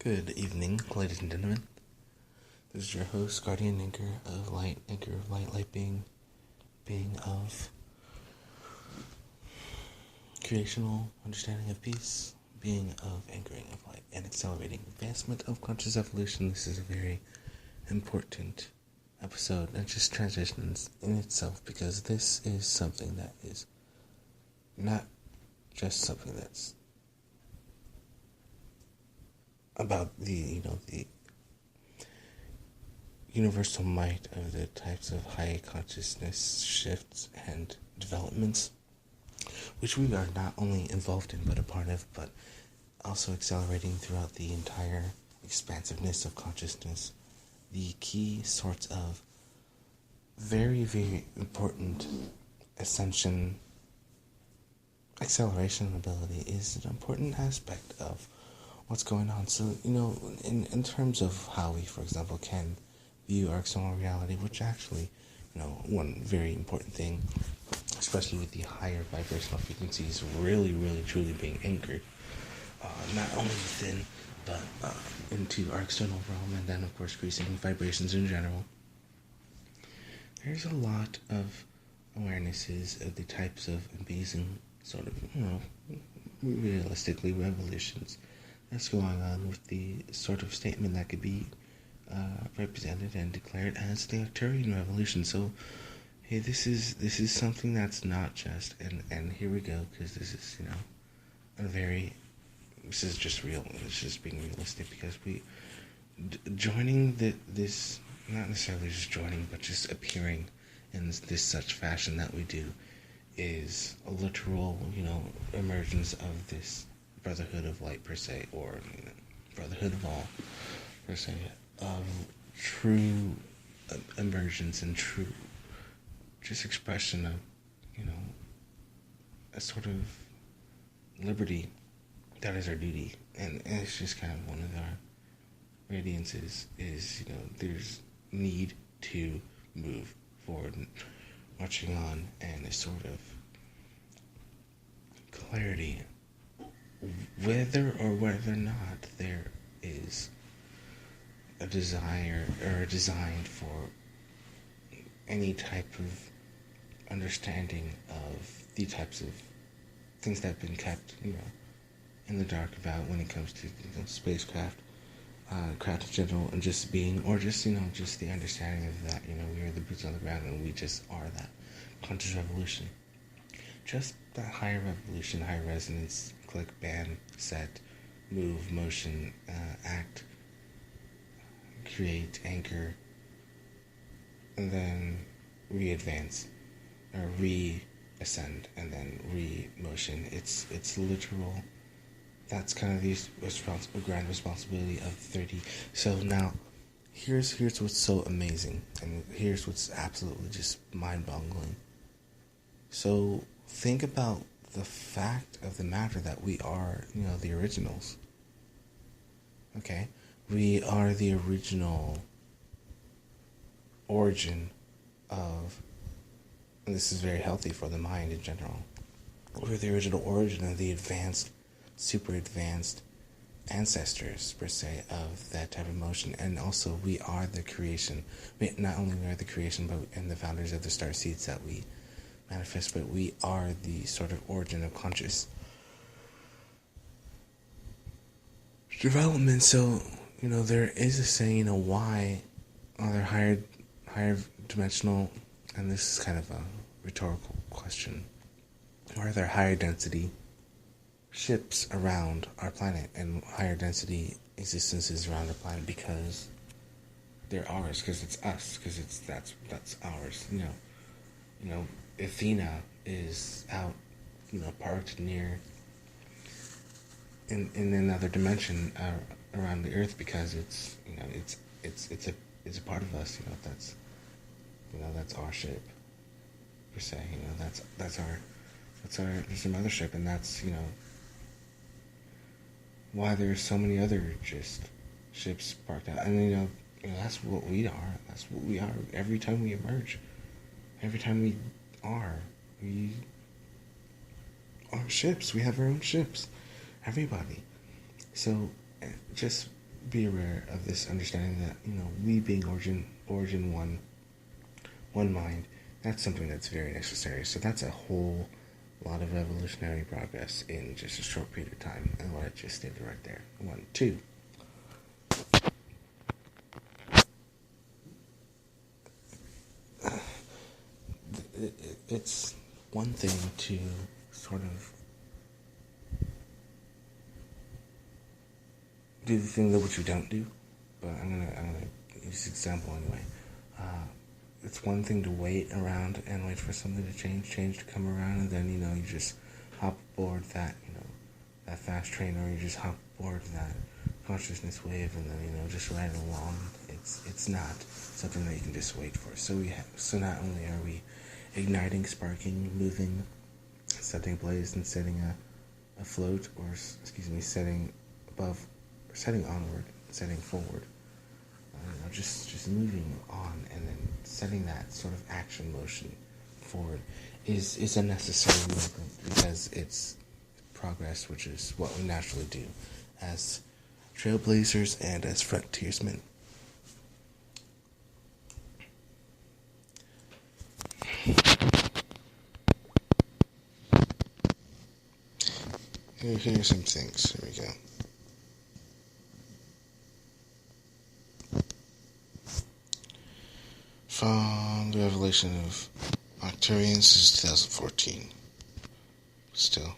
Good evening, ladies and gentlemen. This is your host, Guardian Anchor of Light, Light being of creational understanding of peace, being of anchoring of light, and accelerating advancement of conscious evolution. This is a very important episode and just transitions in itself, because this is something that is not just something that's about the universal might of the types of high consciousness shifts and developments, which we are not only involved in but a part of, but also accelerating throughout the entire expansiveness of consciousness. The key sorts of very, very important ascension, acceleration ability is an important aspect of what's going on. So, in terms of how we, for example, can view our external reality, which actually, one very important thing, especially with the higher vibrational frequencies really, really, truly being anchored, not only within, but into our external realm, and then, of course, increasing vibrations in general. There's a lot of awarenesses of the types of amazing sort of, realistically, revolutions that's going on with the sort of statement that could be represented and declared as the Arcturian Revolution. So, hey, this is something that's not just, and here we go, because this is, this is just real. It's just being realistic, because joining this, not necessarily just joining, but just appearing in this such fashion that we do, is a literal, emergence of this brotherhood of light, per se, or brotherhood of all, per se, of true emergence and true just expression of, a sort of liberty that is our duty. And it's just kind of one of our radiances is, there's need to move forward and marching on, and a sort of clarity, whether or not there is a desire or a design for any type of understanding of the types of things that have been kept, in the dark about when it comes to spacecraft, craft in general, and just being, or just, just the understanding of that, we are the boots on the ground, and we just are that conscious revolution. Just that higher revolution, higher resonance, click, band, set, move, motion, act, create, anchor, and then re-advance, or re-ascend, and then re-motion. It's literal. That's kind of the grand responsibility of 30. So now, here's what's so amazing, and here's what's absolutely just mind-boggling. So think about the fact of the matter that we are, the originals. Okay? We are the original origin of, and this is very healthy for the mind in general, we're the original origin of the advanced, super advanced ancestors, per se, of that type of motion. And also, we are the creation. Not only we are the creation, but and the founders of the star seeds that we manifest, but we are the sort of origin of conscious development. So, there is a saying, why are there higher dimensional, and this is kind of a rhetorical question, why are there higher density ships around our planet and higher density existences around our planet? Because they're ours, because it's us, because that's ours. Athena is out, parked near in another dimension around the Earth, because it's a part of us. That's our ship, per se. That's our mothership, and that's why there's so many other just ships parked out. And that's what we are. That's what we are. Every time we emerge, every time we are ships. We have our own ships. Everybody. So just be aware of this understanding that, we being origin one mind, that's something that's very necessary. So that's a whole lot of evolutionary progress in just a short period of time, and what I just stated right there. 1, 2. It's one thing to sort of do the thing that which you don't do, but I'm gonna use this example anyway. It's one thing to wait around and wait for something to change to come around, and then you just hop aboard that that fast train, or you just hop aboard that consciousness wave, and then just ride along. It's not something that you can just wait for. So not only are we igniting, sparking, moving, setting ablaze, and setting afloat, or setting above, or setting onward, setting forward. Just moving on, and then setting that sort of action motion forward is a necessary movement, because it's progress, which is what we naturally do as trailblazers and as frontiersmen. Here are some things. Here we go. From the revelation of Arcturians, this is 2014. Still.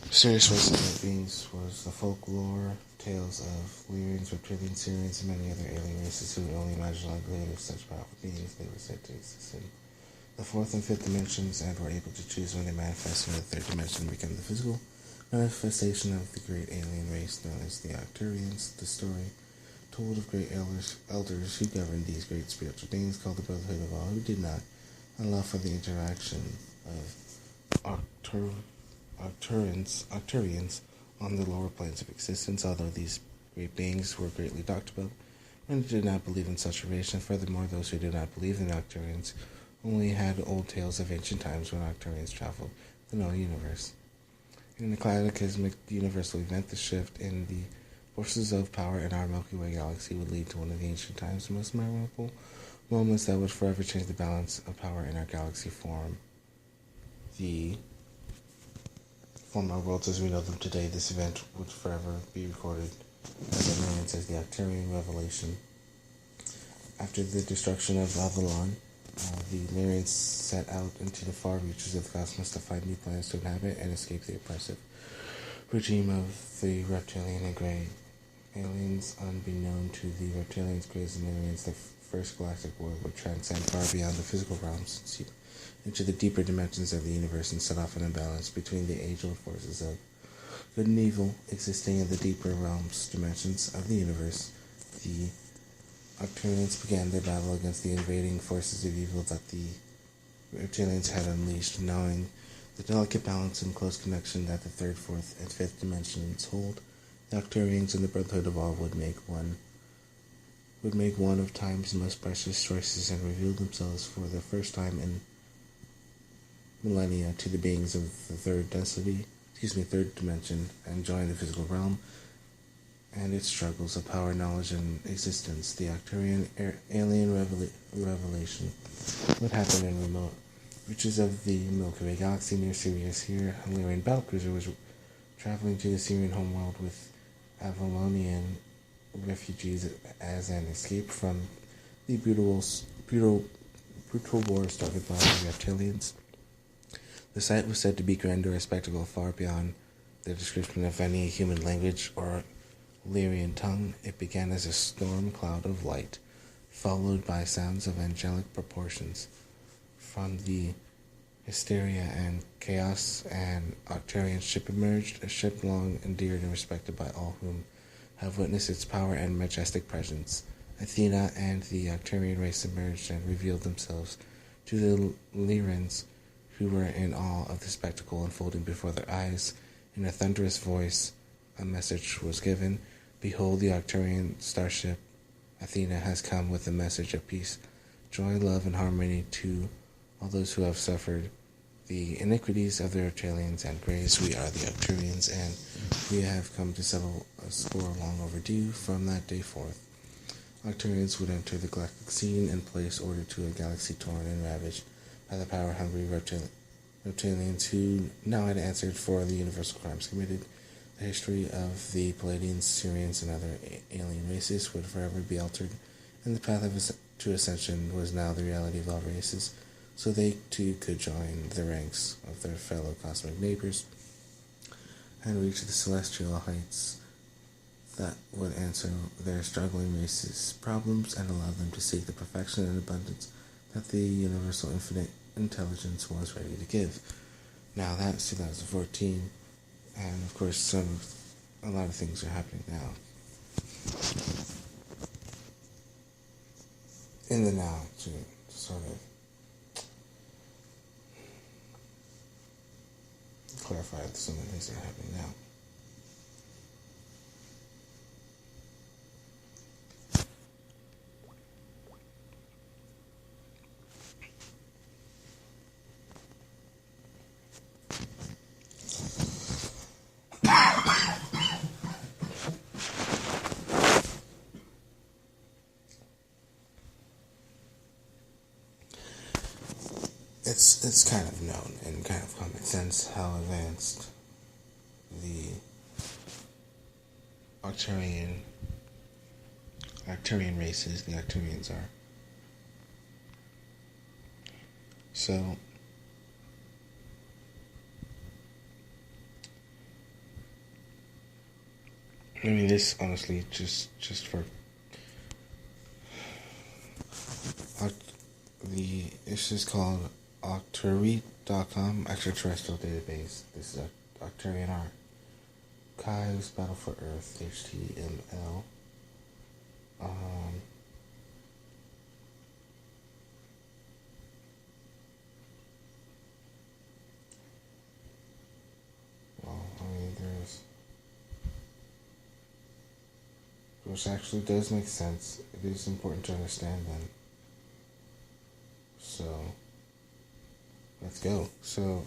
Mysterious races of beings was the folklore, tales of Lyrians, Reptilians, Syrians, and many other alien races who only imagined the likelihood of such powerful beings. They were said to exist in the fourth and fifth dimensions, and were able to choose when they manifest in the third dimension and become the physical manifestation of the great alien race known as the Arcturians. The story told of great elders who governed these great spiritual beings called the Brotherhood of All, who did not allow for the interaction of Arcturians on the lower planes of existence. Although these great beings were greatly talked about, many did not believe in such a race, and furthermore, those who did not believe in Arcturians only had old tales of ancient times when Arcturians traveled the known universe. In a cataclysmic universal event, the shift in the forces of power in our Milky Way galaxy would lead to one of the ancient times' most memorable moments that would forever change the balance of power in our galaxy, form our worlds as we know them today. This event would forever be recorded as Emergence as the Arcturian revelation. After the destruction of Avalon, the Lyrians set out into the far reaches of the cosmos to find new planets to inhabit and escape the oppressive regime of the reptilian and grey aliens. Unbeknown to the reptilians, greys, and Lyrians, the first galactic war would transcend far beyond the physical realms into the deeper dimensions of the universe and set off an imbalance between the age-old forces of good and evil existing in the deeper dimensions of the universe. The Arcturians began their battle against the invading forces of evil that the reptilians had unleashed, knowing the delicate balance and close connection that the third, fourth, and fifth dimensions hold. The Arcturians and the Brotherhood of All would make one of time's most precious choices and reveal themselves for the first time in millennia to the beings of the third dimension, and join the physical realm and its struggles of power, knowledge, and existence. The Arcturian alien revelation would happen in remote reaches of the Milky Way galaxy near Sirius. Here, a Lyrian battlecruiser was traveling to the Syrian homeworld with Avalonian refugees as an escape from the brutal war started by the reptilians. The sight was said to be grandeur, a spectacle far beyond the description of any human language or Lyrian tongue. It began as a storm cloud of light, followed by sounds of angelic proportions. From the hysteria and chaos, an Arcturian ship emerged, a ship long endeared and respected by all whom have witnessed its power and majestic presence. Athena and the Arcturian race emerged and revealed themselves to the Lyrians, who were in awe of the spectacle unfolding before their eyes. In a thunderous voice, a message was given. Behold, the Arcturian starship Athena has come with a message of peace, joy, love, and harmony to all those who have suffered the iniquities of the reptilians and Greys. We are the Arcturians, and we have come to settle a score long overdue. From that day forth, Arcturians would enter the galactic scene and place order to a galaxy torn and ravaged by the power-hungry reptilians who now had answered for the universal crimes committed. The history of the Palladians, Syrians, and other alien races would forever be altered, and the path to ascension was now the reality of all races, so they too could join the ranks of their fellow cosmic neighbors and reach the celestial heights that would answer their struggling races' problems and allow them to seek the perfection and abundance that the universal infinite intelligence was ready to give. Now that's 2014, and of course a lot of things are happening now. In the now, to sort of clarify some of the things that are happening now. It's kind of known and kind of common sense how advanced the Arcturian races, the Arcturians are. So, I mean, this honestly just for this is called Arcturi.com, extraterrestrial database. This is Arcturian Archives, Battle for Earth, HTML. Well, I mean, which actually does make sense. It is important to understand them. So, let's go. So,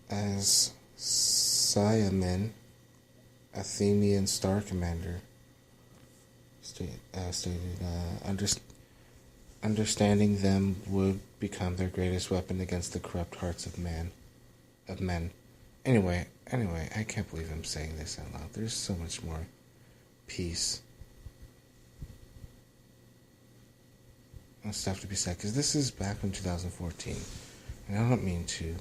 as Siamen, Athenian Star Commander, stated, understanding them would become their greatest weapon against the corrupt hearts of men. Anyway, I can't believe I'm saying this out loud. There's so much more peace and stuff to be said, because this is back in 2014, and I don't mean to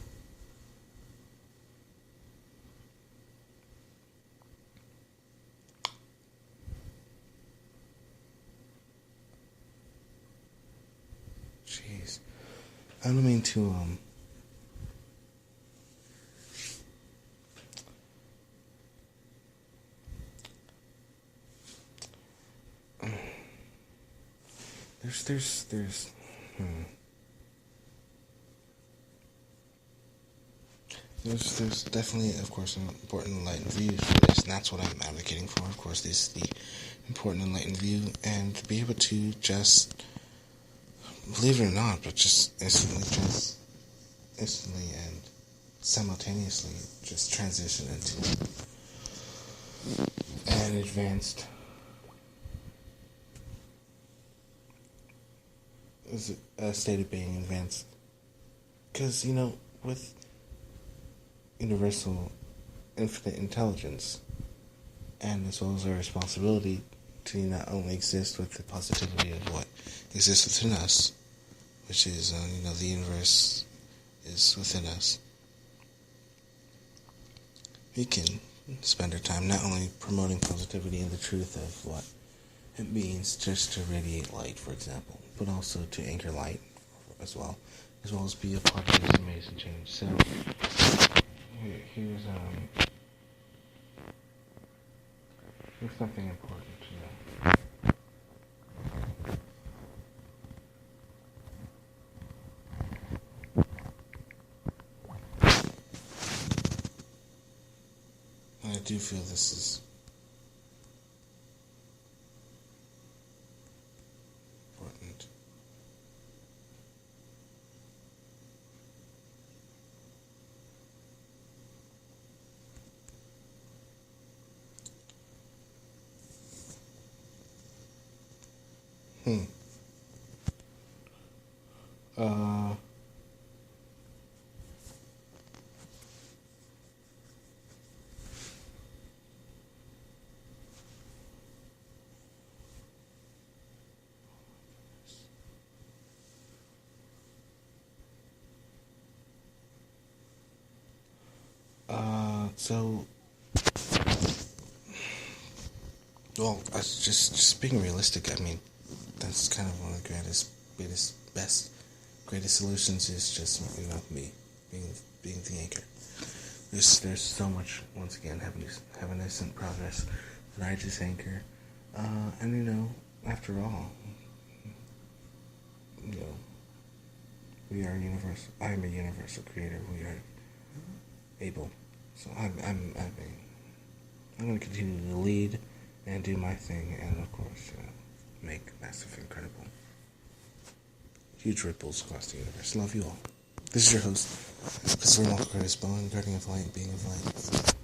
There's definitely, of course, an important enlightened view for this, and that's what I'm advocating for. Of course, this is the important enlightened view, and to be able to just, believe it or not, but just instantly and simultaneously just transition into an advanced state of being advanced. Because, with universal infinite intelligence, and as well as our responsibility to not only exist with the positivity of what exists within us, which is, the universe is within us, we can spend our time not only promoting positivity and the truth of what it means just to radiate light, for example, but also to anchor light as well as be a part of this amazing change. So, here's something important to know. And I do feel this is important. Uh, so, well, just being realistic. I mean, that's kind of one of the greatest solutions is just me being the anchor. There's so much, once again, evanescent progress that I just anchor, and after all, you know, we are universal. I am a universal creator. We are able. So I'm going to continue to lead and do my thing, and of course, make massive, incredible, huge ripples across the universe. Love you all. This is your host, Christopher Walker Curtis Bowen, Guardian of Light, Being of Light,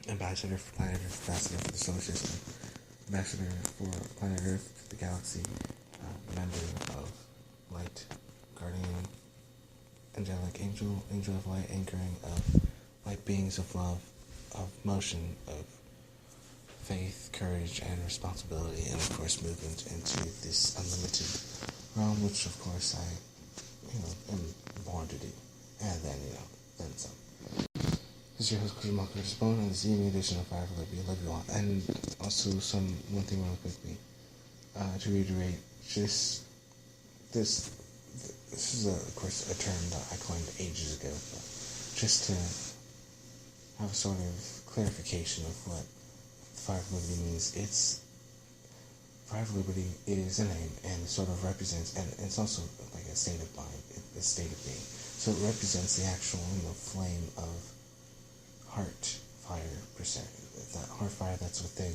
Ambassador for Planet Earth, Ambassador for the Solar System, Ambassador for Planet Earth, the Galaxy, member of Light, Guardian, Angelic Angel, Angel of Light, anchoring of light beings of love, of motion, of faith, courage, and responsibility, and of course movement into this unlimited realm, which of course I, am born to do, and then some. This is your host, Chris Marcus Bone, and this is the evening edition of Fire for Liberty. I love you all. And also one thing really quickly, to reiterate, this is of course a term that I coined ages ago, but just to have a sort of clarification of what Fire for Liberty means. Fire for Liberty is a name, and it sort of represents, and it's also like a state of mind, a state of being. So it represents the actual, flame of heart fire per se. That heart fire that's within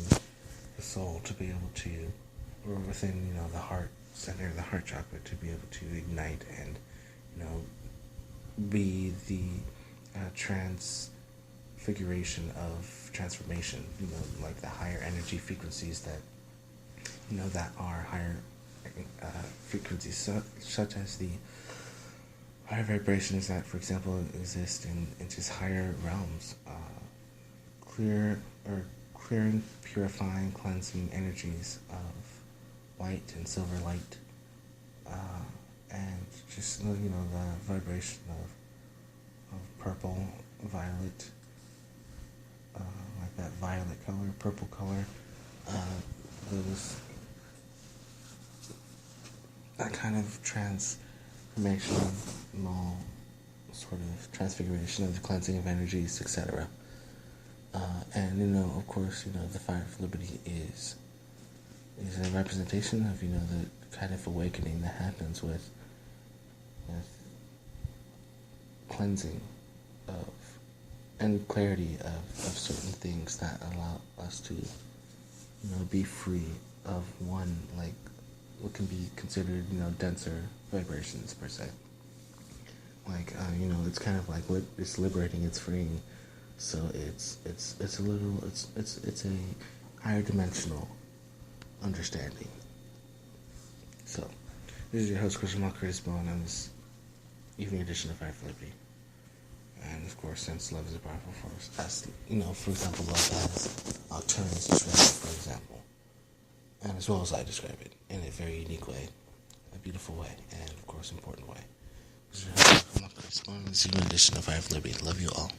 the soul to be able to, or within, the heart center, the heart chakra, to be able to ignite and, be the transfiguration of transformation, like the higher energy frequencies that, that are higher frequencies, such as the higher vibrations that, for example, exist in just higher realms, clearing, purifying, cleansing energies of white and silver light, and just, the vibration of purple, violet, like that violet color, purple color, that kind of transformational sort of transfiguration of the cleansing of energies, etc. And of course, the Fire of Liberty is a representation of the kind of awakening that happens with cleansing of and clarity of certain things that allow us to be free of one, like what can be considered denser vibrations per se. Like it's kind of like it's liberating, it's freeing. So it's a higher dimensional understanding. So this is your host, Christian Curtis Bone, on this evening edition of Fire for Liberty. And of course, since love is a powerful force, as for example, love as Arcturians describe it, for example, and as well as I describe it in a very unique way, a beautiful way, and of course, important way. This is your host, Christian Curtis Bone, on this evening edition of Fire for Liberty. Love you all.